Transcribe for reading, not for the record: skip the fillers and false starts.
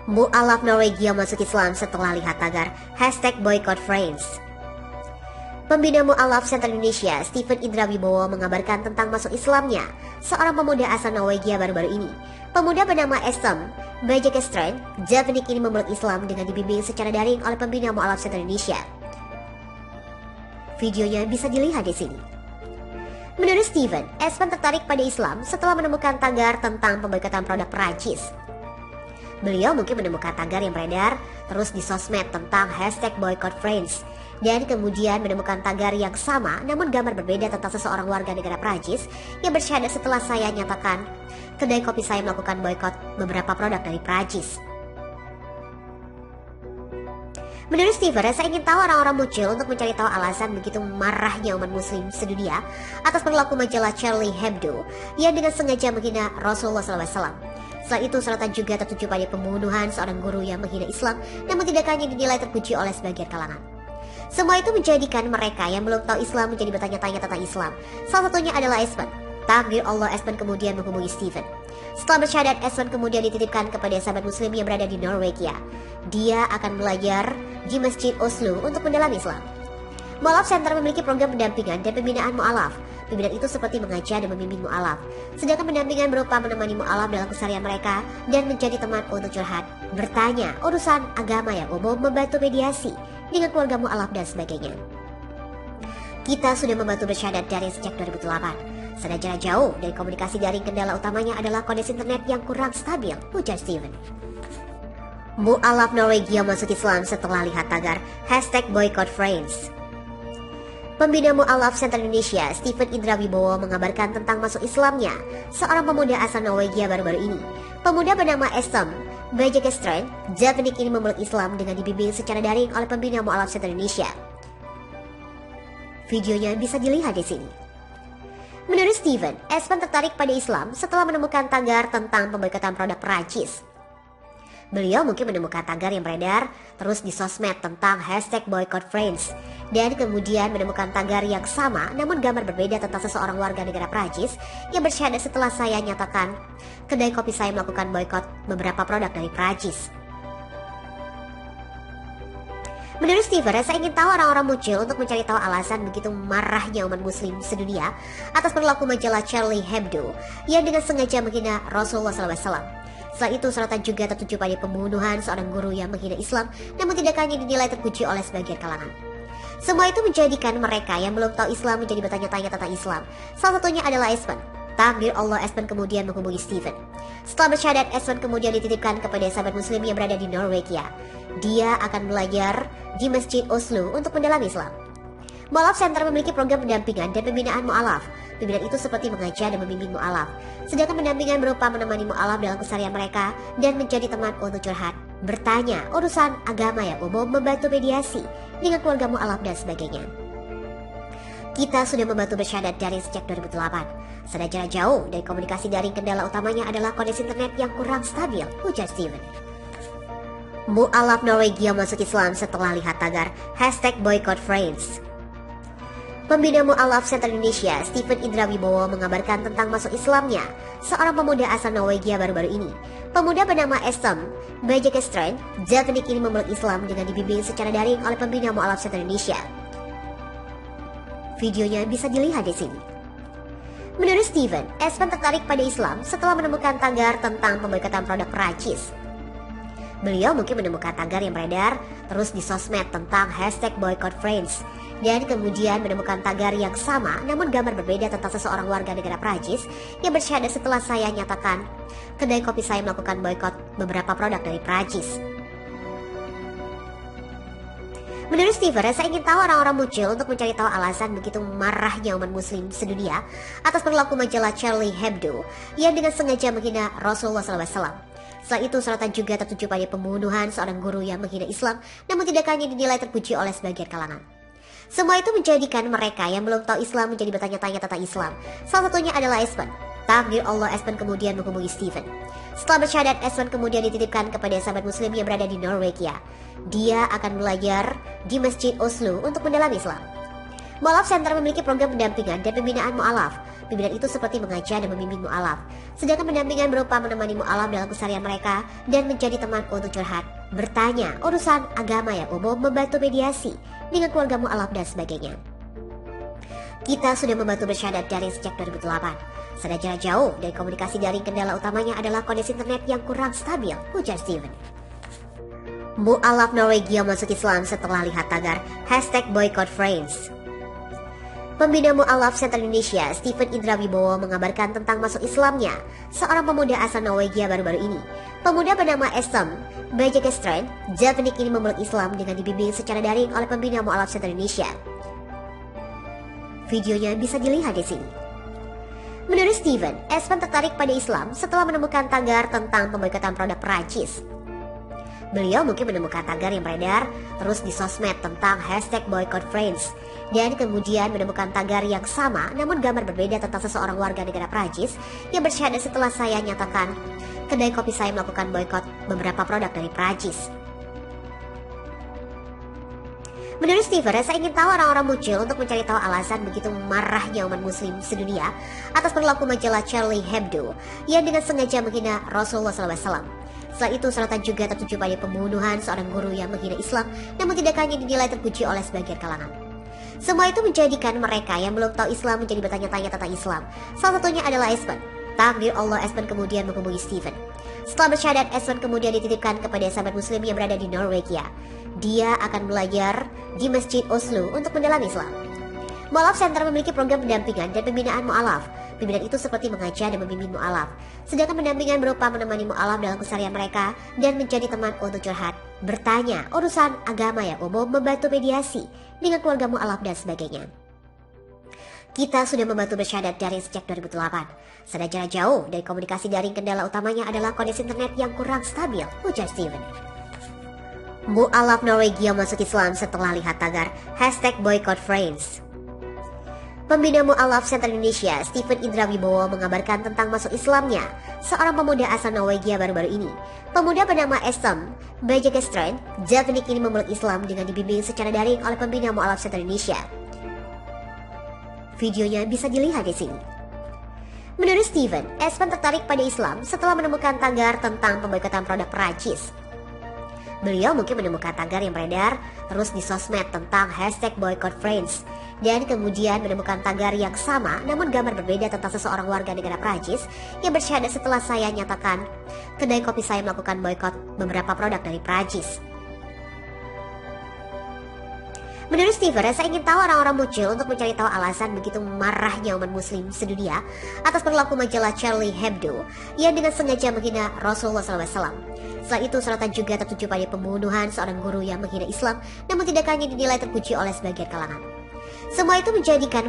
Mu'alaf Norwegia masuk Islam setelah lihat tagar #boycott France. Pembina Mu'alaf Center Indonesia, Stephen Indra Wibowo mengabarkan tentang masuk Islamnya seorang pemuda asal Norwegia baru-baru ini. Pemuda bernama Estem Bajakestrand Javenik ini memeluk Islam dengan dibimbing secara daring oleh pembina Mu'alaf Center Indonesia. Videonya bisa dilihat di sini. Menurut Stephen, Espen tertarik pada Islam setelah menemukan tagar tentang pemboikotan produk Perancis. Beliau mungkin menemukan tagar yang beredar terus di sosmed tentang #boycott France dan kemudian menemukan tagar yang sama namun gambar berbeda tentang seseorang warga negara Prancis yang bersyahadat setelah saya nyatakan kedai kopi saya melakukan boykot beberapa produk dari Prancis. Menurut Steven, saya ingin tahu orang-orang muncul untuk mencari tahu alasan begitu marahnya umat muslim sedunia atas perilaku majalah Charlie Hebdo yang dengan sengaja menghina Rasulullah SAW. Setelah itu, sorotan juga tertuju pada pembunuhan seorang guru yang menghina Islam, namun tidak hanya dinilai terpuji oleh sebagian kalangan. Semua itu menjadikan mereka yang belum tahu Islam menjadi bertanya-tanya tentang Islam. Salah satunya adalah Espen. Takdir Allah, Espen kemudian menghubungi Stephen. Setelah bersyahadat, Espen kemudian dititipkan kepada sahabat muslim yang berada di Norwegia. Dia akan belajar di Masjid Oslo untuk mendalami Islam. Mu'alaf Center memiliki program pendampingan dan pembinaan mu'alaf. Pembinaan itu seperti mengajar dan membimbing mu'alaf. Sedangkan pendampingan berupa menemani mu'alaf dalam keseharian mereka dan menjadi teman untuk curhat, bertanya, urusan agama yang umum, membantu mediasi dengan keluarga mu'alaf dan sebagainya. Kita sudah membantu bersyahadat daring sejak 2008. Sudah jarak jauh dari komunikasi daring, kendala utamanya adalah koneksi internet yang kurang stabil, ujar Steven. Mu'alaf Norwegia masuk Islam setelah lihat tagar #boycott France. Pembina Mu'alaf Center Indonesia, Stephen Indra Wibowo mengabarkan tentang masuk Islamnya seorang pemuda asal Norwegia baru-baru ini. Pemuda bernama Estem Bajakestrand Javenik ini memeluk Islam dengan dibimbing secara daring oleh pembina Mu'alaf Center Indonesia. Videonya bisa dilihat di sini. Menurut Stephen, Espen tertarik pada Islam setelah menemukan tagar tentang pemboikotan produk Perancis. Beliau mungkin menemukan tagar yang beredar terus di sosmed tentang #boycott France dan kemudian menemukan tagar yang sama namun gambar berbeda tentang seseorang warga negara Prancis yang bersyahadat setelah saya nyatakan kedai kopi saya melakukan boykot beberapa produk dari Prancis. Menurut Steven, saya ingin tahu orang-orang muncul untuk mencari tahu alasan begitu marahnya umat muslim sedunia atas perilaku majalah Charlie Hebdo yang dengan sengaja menghina Rasulullah SAW. Setelah itu, sorotan juga tertuju pada pembunuhan seorang guru yang menghina Islam, namun tidak hanya dinilai terpuji oleh sebagian kalangan. Semua itu menjadikan mereka yang belum tahu Islam menjadi bertanya-tanya tentang Islam. Salah satunya adalah Espen. Takdir Allah, Espen kemudian menghubungi Stephen. Setelah bersyahadat, Espen kemudian dititipkan kepada sahabat muslim yang berada di Norwegia. Dia akan belajar di Masjid Oslo untuk mendalami Islam. Mu'alaf Center memiliki program pendampingan dan pembinaan mu'alaf. Pembinaan itu seperti mengajar dan membimbing mu'alaf. Sedangkan pendampingan berupa menemani mu'alaf dalam keseharian mereka dan menjadi teman untuk curhat, bertanya, urusan agama yang umum, membantu mediasi dengan keluarga mu'alaf dan sebagainya. Kita sudah membantu bersyahadat daring sejak 2008. Sudah jarak jauh dari komunikasi daring, kendala utamanya adalah koneksi internet yang kurang stabil, ujar Steven. Mu'alaf Norwegia masuk Islam setelah lihat tagar #boycott France. Pembina Mu'alaf Center Indonesia, Stephen Indra Wibowo mengabarkan tentang masuk Islamnya seorang pemuda asal Norwegia baru-baru ini. Pemuda bernama Estem Bajakestrand Javenik ini memeluk Islam dengan dibimbing secara daring oleh pembina Mu'alaf Center Indonesia. Videonya bisa dilihat di sini. Menurut Stephen, Espen tertarik pada Islam setelah menemukan tagar tentang pemboikotan produk Perancis. Beliau mungkin menemukan tagar yang beredar terus di sosmed tentang #boycott France dan kemudian menemukan tagar yang sama namun gambar berbeda tentang seseorang warga negara Prancis yang bersyahadat setelah saya nyatakan kedai kopi saya melakukan boykot beberapa produk dari Prancis. Menurut Steven, saya ingin tahu orang-orang muncul untuk mencari tahu alasan begitu marahnya umat muslim sedunia atas perilaku majalah Charlie Hebdo yang dengan sengaja menghina Rasulullah SAW. Setelah itu, sorotan juga tertuju pada pembunuhan seorang guru yang menghina Islam, namun tidak hanya dinilai terpuji oleh sebagian kalangan. Semua itu menjadikan mereka yang belum tahu Islam menjadi bertanya-tanya tentang Islam. Salah satunya adalah Espen. Takdir Allah, Espen kemudian menghubungi Stephen. Setelah bersyahadat, Espen kemudian dititipkan kepada sahabat muslim yang berada di Norwegia. Dia akan belajar di Masjid Oslo untuk mendalami Islam. Mu'alaf Center memiliki program pendampingan dan pembinaan mu'alaf. Pembinaan itu seperti mengajar dan membimbing mu'alaf. Sedangkan pendampingan berupa menemani mu'alaf dalam keseharian mereka dan menjadi teman untuk curhat, bertanya, urusan agama yang umum, membantu mediasi dengan keluarga mu'alaf dan sebagainya. Kita sudah membantu bersyahadat daring sejak 2008. Sudah jarak jauh dari komunikasi daring, kendala utamanya adalah kondisi internet yang kurang stabil, ujar Steven. Mu'alaf Norwegia masuk Islam setelah lihat tagar #boycott_friends. Pembina Mu'alaf Center Indonesia, Steven Indra Wibowo, mengabarkan tentang masuk Islamnya seorang pemuda asal Norwegia baru-baru ini. Pemuda bernama Estem Bergestrand Javenik ini memeluk Islam dengan dibimbing secara daring oleh pembina Mu'alaf Center Indonesia. Videonya bisa dilihat di sini. Menurut Steven, Espen tertarik pada Islam setelah menemukan tagar tentang pemboikotan produk Perancis. Beliau mungkin menemukan tagar yang beredar terus di sosmed tentang #boycott_friends dan kemudian menemukan tagar yang sama namun gambar berbeda tentang seseorang warga negara Prancis yang bersyahadat setelah saya nyatakan kedai kopi saya melakukan boykot beberapa produk dari Prancis. Menurut Steven, saya ingin tahu orang-orang muncul untuk mencari tahu alasan begitu marahnya umat muslim sedunia atas perilaku majalah Charlie Hebdo yang dengan sengaja menghina Rasulullah SAW. Setelah itu, sorotan juga tertuju pada pembunuhan seorang guru yang menghina Islam, namun tidak hanya dinilai terpuji oleh sebagian kalangan. Semua itu menjadikan mereka yang belum tahu Islam menjadi bertanya-tanya tentang Islam. Salah satunya adalah Espen. Takdir Allah, Espen kemudian menghubungi Steven. Setelah bersyahadat, Espen kemudian dititipkan kepada sahabat muslim yang berada di Norwegia. Dia akan belajar di Masjid Oslo untuk mendalami Islam. Mu'alaf Center memiliki program pendampingan dan pembinaan mu'alaf. Pembinaan itu seperti mengajar dan membimbing mu'alaf. Sedangkan pendampingan berupa menemani mu'alaf dalam keseharian mereka dan menjadi teman untuk curhat, bertanya, urusan agama yang umum, membantu mediasi dengan keluarga mu'alaf dan sebagainya. Kita sudah membantu bersyahadat daring sejak 2008. Sudah jarak jauh dari komunikasi daring, kendala utamanya adalah kondisi internet yang kurang stabil, ujar Steven. Mu'alaf Norwegia masuk Islam setelah lihat tagar #boycott_friends. Pembina Mu'alaf Center Indonesia, Steven Indra Wibowo, mengabarkan tentang masuk Islamnya seorang pemuda asal Norwegia baru-baru ini. Pemuda bernama Estem Bergestrand Javenik ini memeluk Islam dengan dibimbing secara daring oleh pembina Mu'alaf Center Indonesia. Videonya bisa dilihat di sini. Menurut Steven, Espen tertarik pada Islam setelah menemukan tagar tentang pemboikotan produk Perancis. Beliau mungkin menemukan tagar yang beredar terus di sosmed tentang #boycott_friends dan kemudian menemukan tagar yang sama namun gambar berbeda tentang seseorang warga negara Prancis yang bersyahadat setelah saya nyatakan kedai kopi saya melakukan boykot beberapa produk dari Prancis. Menurut Steven, saya ingin tahu orang-orang muncul untuk mencari tahu alasan begitu marahnya umat muslim sedunia atas perilaku majalah Charlie Hebdo yang dengan sengaja menghina Rasulullah SAW. Setelah itu, sorotan juga tertuju pada pembunuhan seorang guru yang menghina Islam, namun tidak hanya dinilai terpuji oleh sebagian kalangan. Semua itu menjadikan